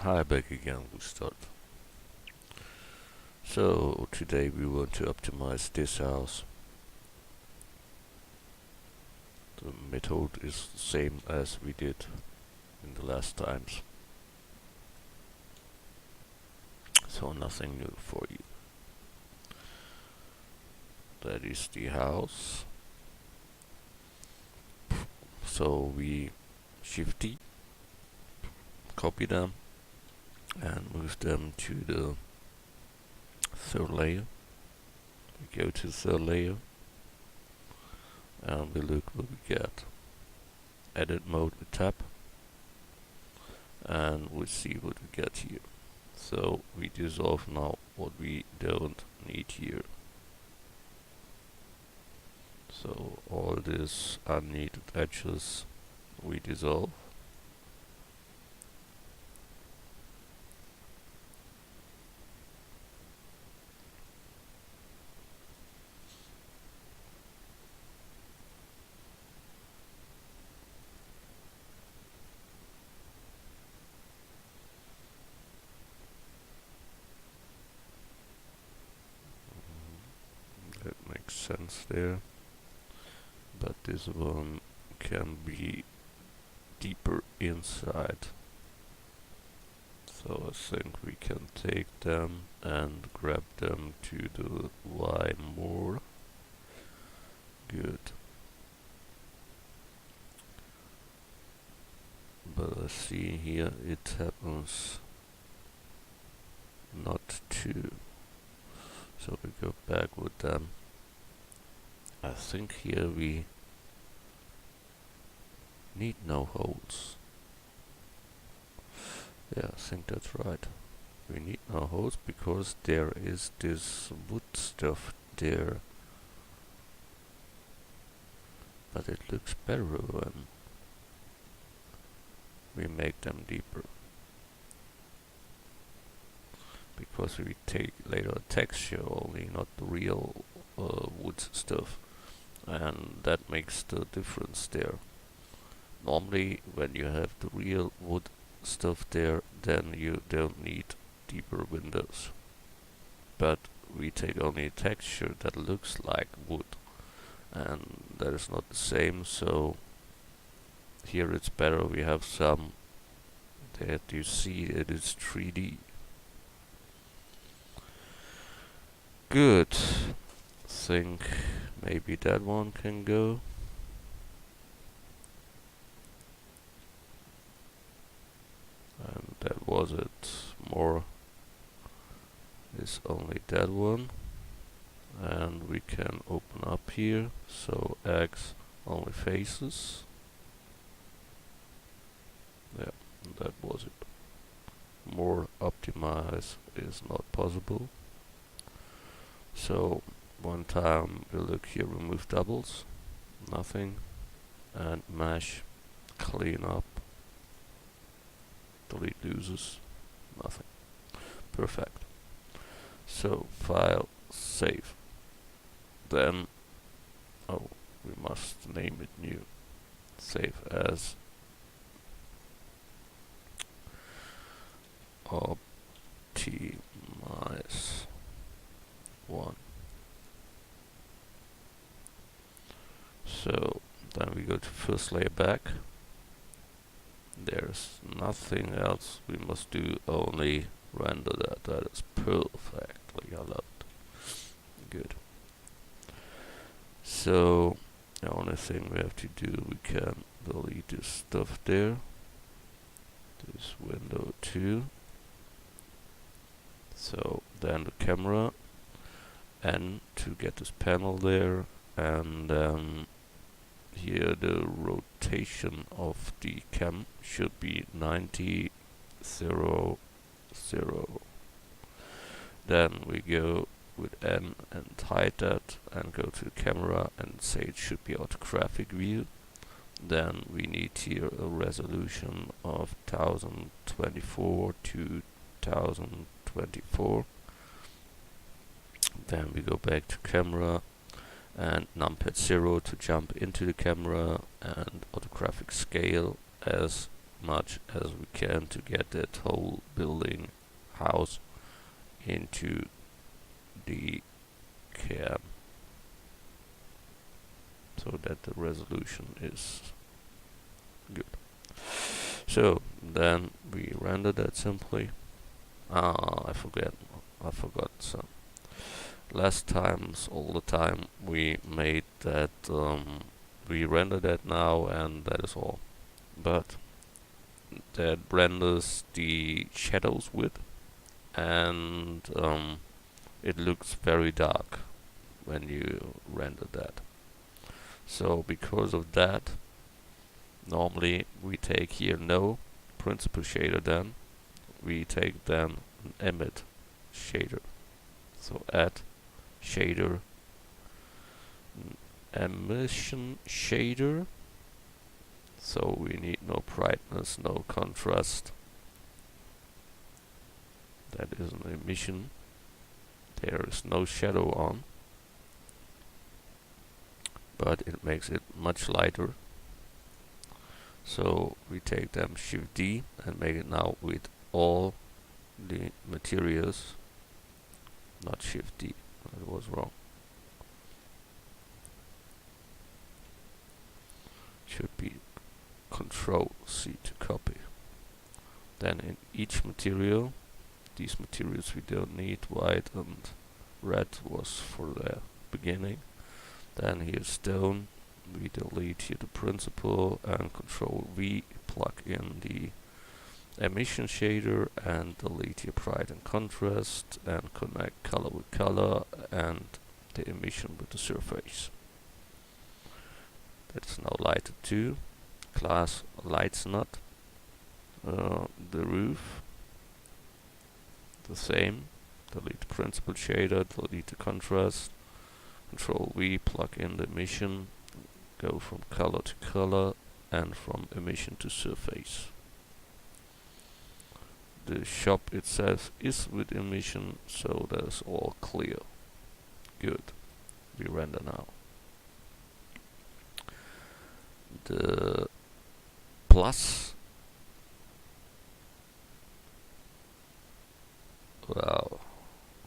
Hi, back again, we start. So, today we want to optimize this house. The method is the same as we did in the last times. So, nothing new for you. That is the house. So, we Shift D, copy them, and move them to the third layer. We go to the third layer, and we look what we get. Edit mode, we tap, and we see what we get here. So we dissolve now what we don't need here. So all these unneeded edges we dissolve. That makes sense there. But this one can be deeper inside. So I think we can take them and grab them to the Y more. Good. But I see here it happens not to. So we go back with them. I think here we need no holes. Yeah, I think that's right. We need no holes because there is this wood stuff there. But it looks better when we make them deeper. Because we take later texture only, not the real wood stuff. And that makes the difference there. Normally when you have the real wood stuff there, then you don't need deeper windows. But we take only a texture that looks like wood, and that is not the same, so here it's better we have some that you see it is 3D. Good. Think maybe that one can go. And that was it. More is only that one. And we can open up here. So X only faces. Yeah, that was it. More optimize is not possible. So one time we look here, remove doubles, nothing, and mesh, clean up, delete losers, nothing. Perfect. So file, save. Then, oh, we must name it new. Save as optimize 1. So then we go to first layer back. There's nothing else we must do, only render that. That is perfectly allowed. Good. So the only thing we have to do, we can delete this stuff there. This window too. So then the camera, N to get this panel there, and then here the rotation of the cam should be 90, 0, 0. Then we go with N and hide that and go to the camera and say it should be autographic view. Then we need here a resolution of 1024 to 1024. Then we go back to camera and numpad 0 to jump into the camera, and autographic scale as much as we can to get that whole building house into the cam, so that the resolution is good. So then we render that simply. I forgot some. Last times, all the time, we made that, we render that now and that is all. But that renders the shadows with, and it looks very dark when you render that. So because of that, normally we take here no principal shader, then we take then an emit shader. So add shader, emission shader. So we need no brightness, no contrast. That is an emission. There is no shadow on, but it makes it much lighter. So we take them Shift D and make it now with all the materials. Not Shift D, that was wrong. Should be Control C to copy. Then in each material, these materials we don't need, white and red was for the beginning. Then here stone, we delete here the principal and Control V, plug in the emission shader and delete here bright and contrast and connect color with color and the emission with the surface. That's now lighted too. Class lights not. The roof, the same. Delete the principal shader, delete the contrast. Control V, plug in the emission, go from color to color and from emission to surface. The shop itself is with emission, so that's all clear. Good. We render now. The plus, well,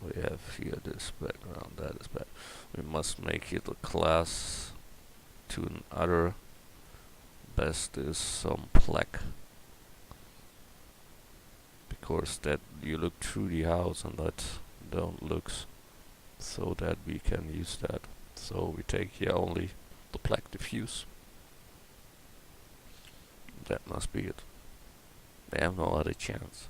we have here this background, that is bad. We must make it a class to another. Best is some black, because that you look through the house and that don't looks, so that we can use that. So we take here only the black diffuse. That must be it. They have no other chance.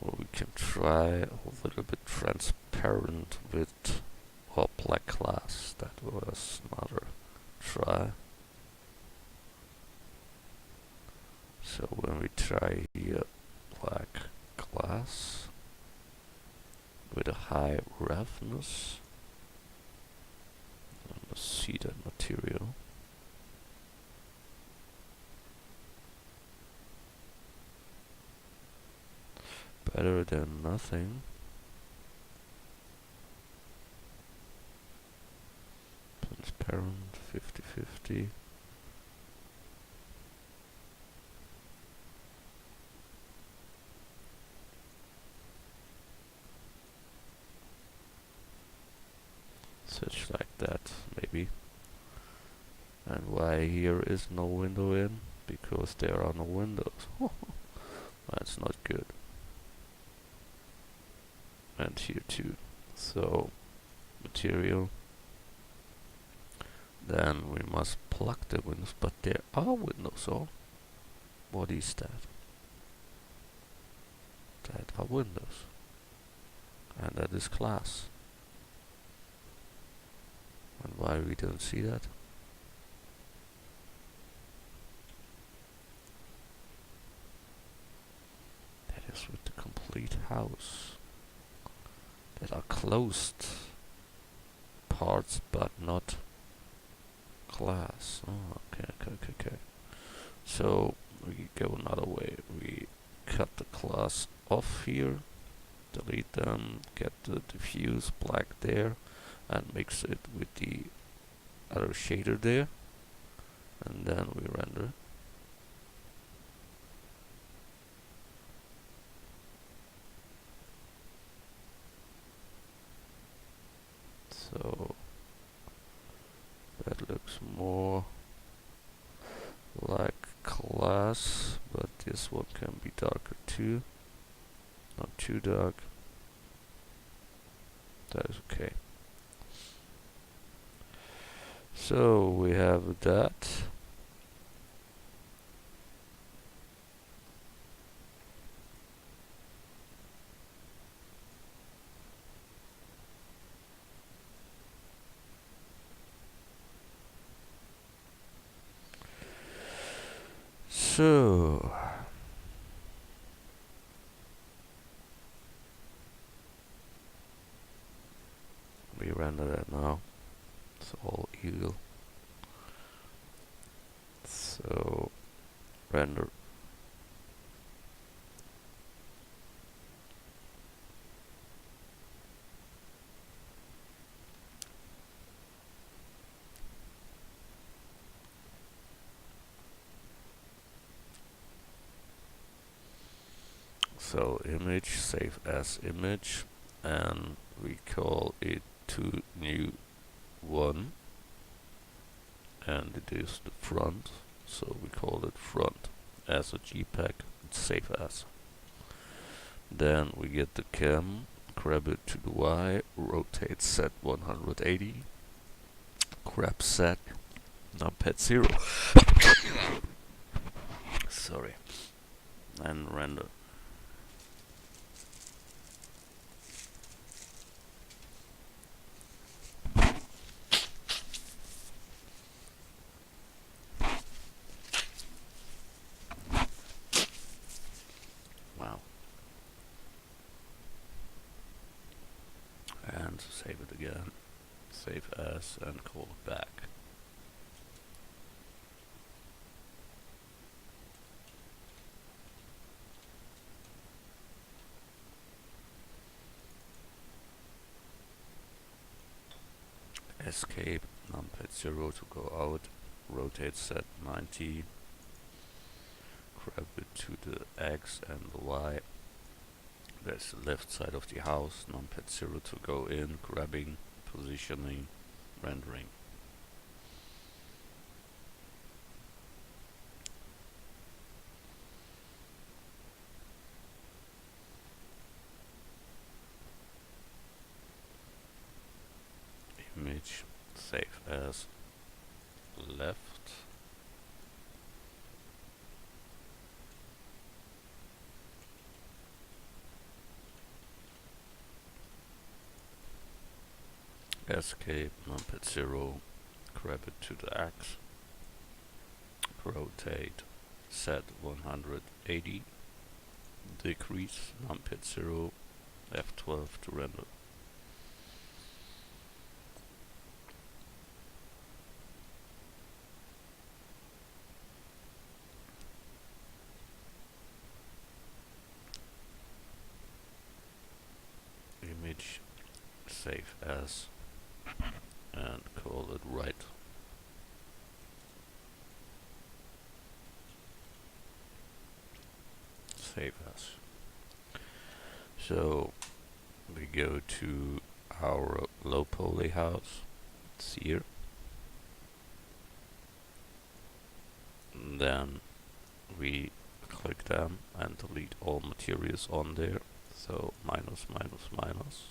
Or we can try a little bit transparent with our black class. That was another try. So when we try here black glass with a high roughness, let's see that material. Better than nothing. Transparent 50-50. Such like that, maybe. And why here is no window in? Because there are no windows. That's not good. And here too. So material. Then we must plug the windows, but there are windows. So what is that? That are windows, and that is class. And why we don't see that? That is with the complete house. That are closed parts, but not class. Oh, okay. So we go another way. We cut the class off here, delete them, get the diffuse black there, and mix it with the other shader there, and then we render. So that looks more like class, but this one can be darker too. Not too dark. That is okay. So we have that. So we render that now. It's all eagle. So render. So image, save as image, and we call it to new one, and it is the front, so we call it front as a JPEG, save as. Then we get the cam, grab it to the Y, rotate set 180, grab set, numpad 0, sorry, and render. Wow. And save it again, save as, and call it back. Escape, numpad 0 to go out, rotate set 90, grab it to the X and the Y. There's the left side of the house, numpad 0 to go in, grabbing, positioning, rendering. Image, save as, left. Escape, numpad 0, grab it to the X, rotate, set 180, decrease, numpad 0, F12 to render. Image, save as, and call it right. Save as. So we go to our low poly house. It's here. And then we click them and delete all materials on there. So minus, minus, minus.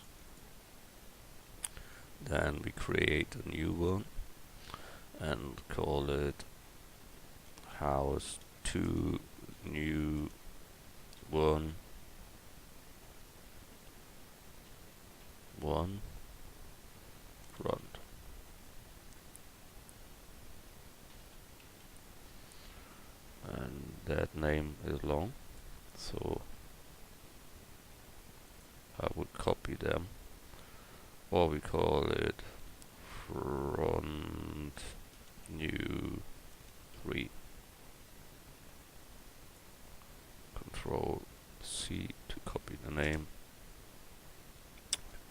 Then we create a new one and call it house 2 new 1 front. And that name is long, so I would copy them, or we call it front new 3. Control C to copy the name,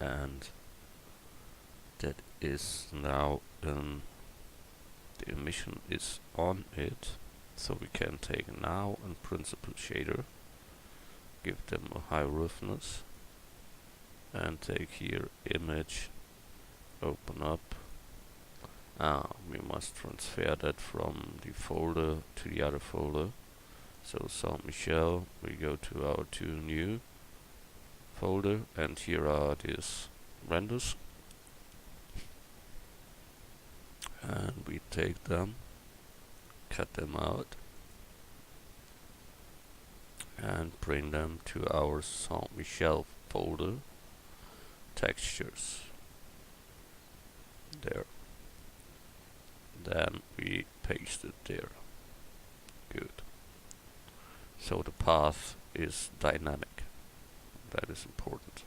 and that is now emission is on it, so we can take now and principal shader, give them a high roughness, and take here image, open up. We must transfer that from the folder to the other folder. So St.Michell, we go to our two new folder, and here are these renders, and we take them, cut them out, and bring them to our St.Michell folder, textures, there. Then we paste it there. Good. So the path is dynamic. That is important.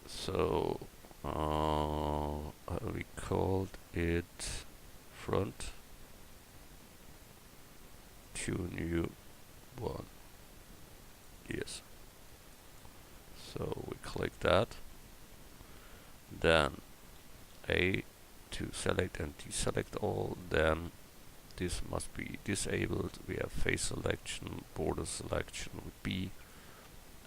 So we called it front to new one. Yes. So we click that. Then A to select and deselect all. Then this must be disabled. We have face selection, border selection with B,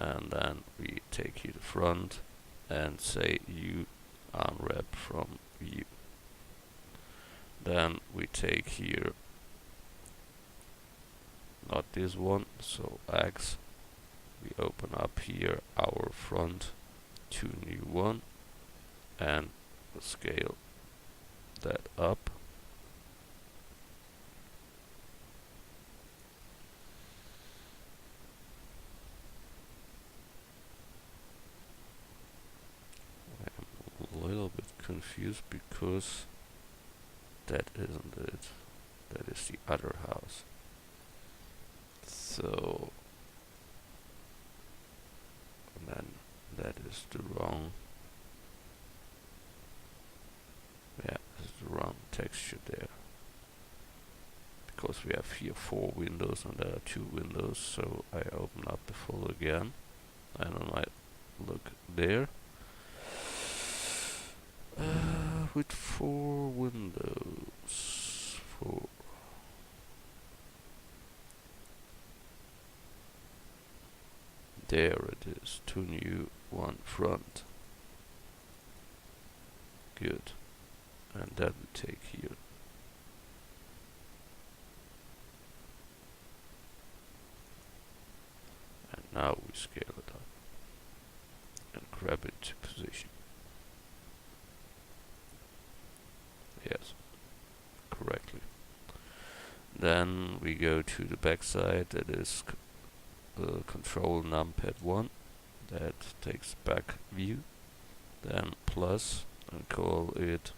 and then we take here the front and say you unwrap from view. Then we take here not this one, so X. We open up here our front to new one and scale that up. I'm a little bit confused because that isn't it. That is the other house. So then that is the wrong. Yeah, this is the wrong texture there. Because we have here 4 windows and there are 2 windows, so I open up the folder again and I might look there. With 4 windows. 4. There it is. 2 new, 1 front. Good. And then we take here. And now we scale it up. And grab it to position. Yes. Correctly. Then we go to the back side. That is control numpad 1. That takes back view. Then plus and call it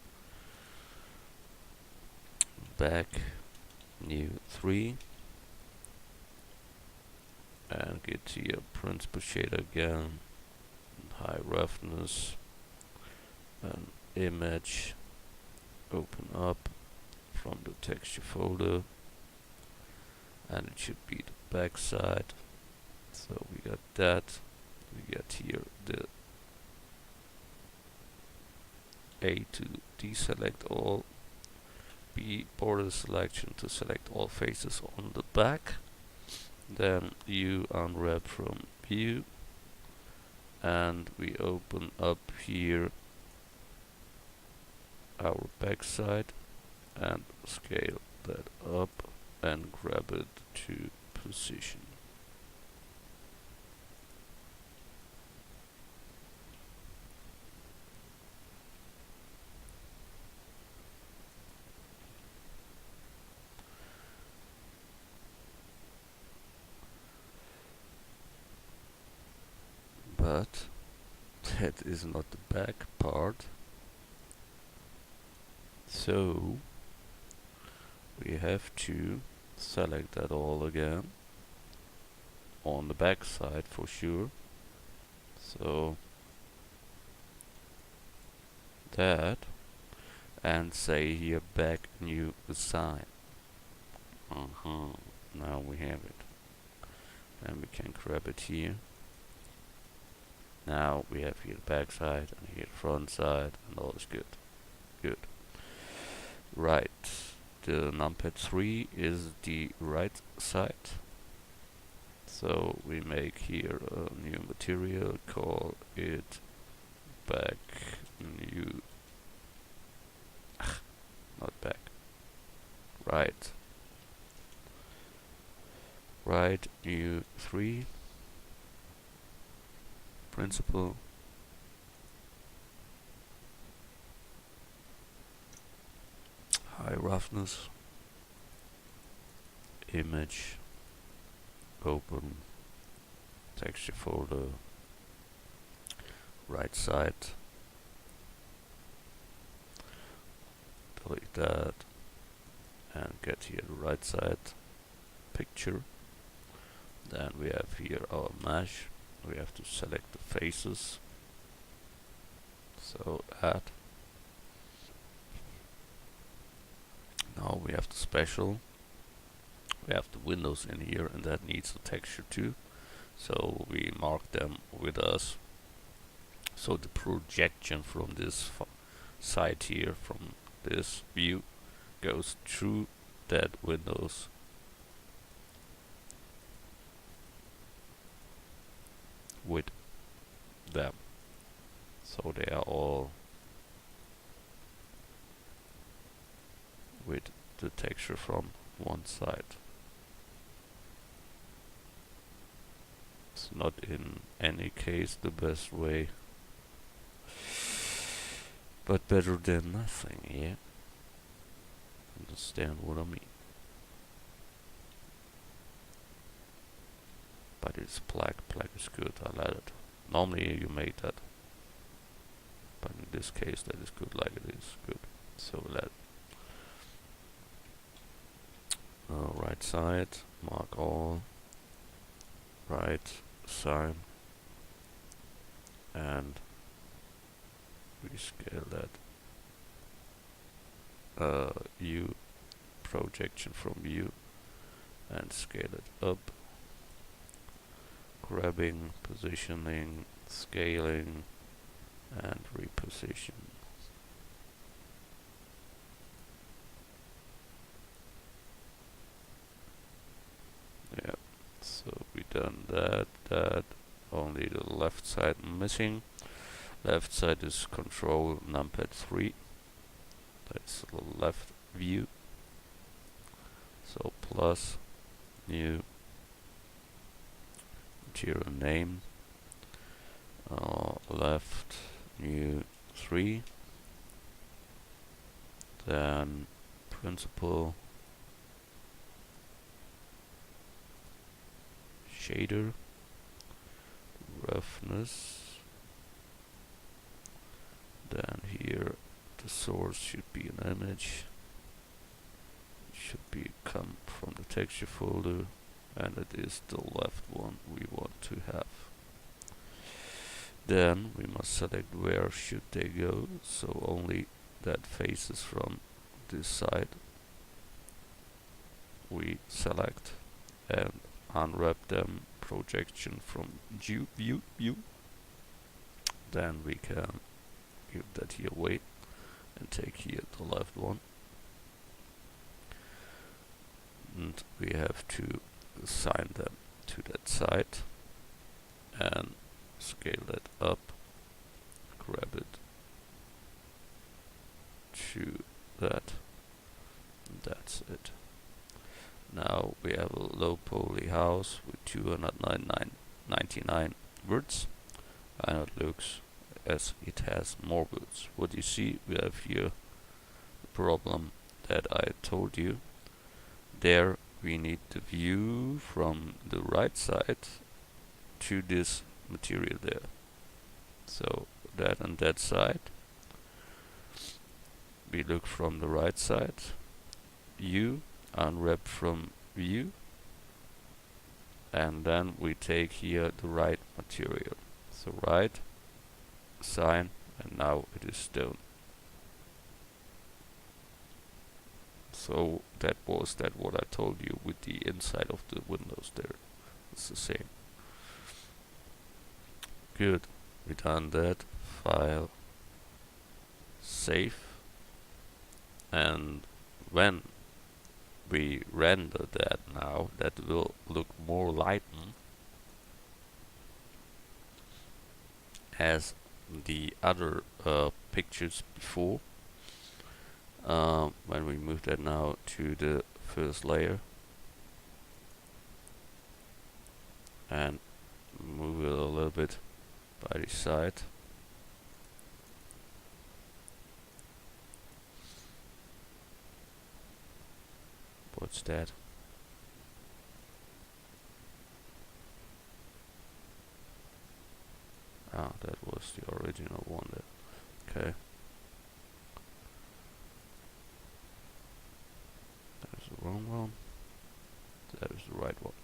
back new 3 and get here principal shader again, high roughness, an image, open up from the texture folder, and it should be the back side. So we got that. We get here the A to deselect all, B border selection to select all faces on the back, then U unwrap from view, and we open up here our backside and scale that up and grab it to position. But that is not the back part. So we have to select that all again on the back side for sure. So that, and say here back new assign. Now we have it. And we can grab it here. Now we have here the back side and here the front side, and all is good. Good. Right. The numpad 3 is the right side. So we make here a new material, call it back new, not back, right. Right new 3, principal, high roughness, image, open, texture folder, right side, delete that, and get here the right side picture. Then we have here our mesh. We have to select the faces. So add. Now we have the special. We have the windows in here, and that needs the texture too. So we mark them with us. So the projection from this side here, from this view, goes through that windows. With them. So they are all with the texture from one side. It's not in any case the best way, but better than nothing, yeah? Understand what I mean? But it's black is good, I like it. Normally you make that, but in this case that is good like it is good. So let right side, mark all, right sign, and rescale that U projection from view and scale it up, grabbing, positioning, scaling, and reposition. Yeah, so we done that, only the left side missing. Left side is control numpad 3. That's the left view. So plus new material name, left new 3, then principal shader, roughness, then here the source should be an image, it should be come from the texture folder, and it is the left one we want to have. Then we must select where should they go, so only that faces from this side we select, and unwrap them projection from view. Then we can give that here weight and take here the left one, and we have to assign them to that side and scale that up, grab it to that, and that's it. Now we have a low poly house with 299 words, and it looks as it has more words. What you see, we have here the problem that I told you. There we need the view from the right side to this material there. So that on that side, we look from the right side, view, unwrap from view, and then we take here the right material. So right, sign, and now it is done. So that was what I told you with the inside of the windows there. It's the same. Good. We done that. File. Save. And when we render that now, that will look more lightened as the other pictures before. When we move that now to the first layer and move it a little bit by the side, what's that? Ah, that was the original one there. Okay. That is the wrong one. That is the right one.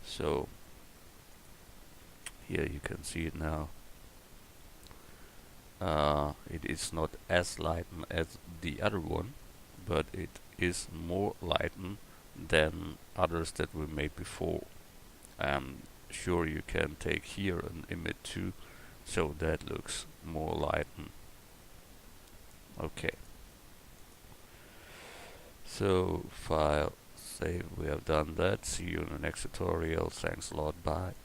So here you can see it now. It is not as lightened as the other one, but it is more lightened than others that we made before. Sure, you can take here an image too, so that looks more lightened. Okay. So file, save, we have done that. See you in the next tutorial. Thanks a lot, bye.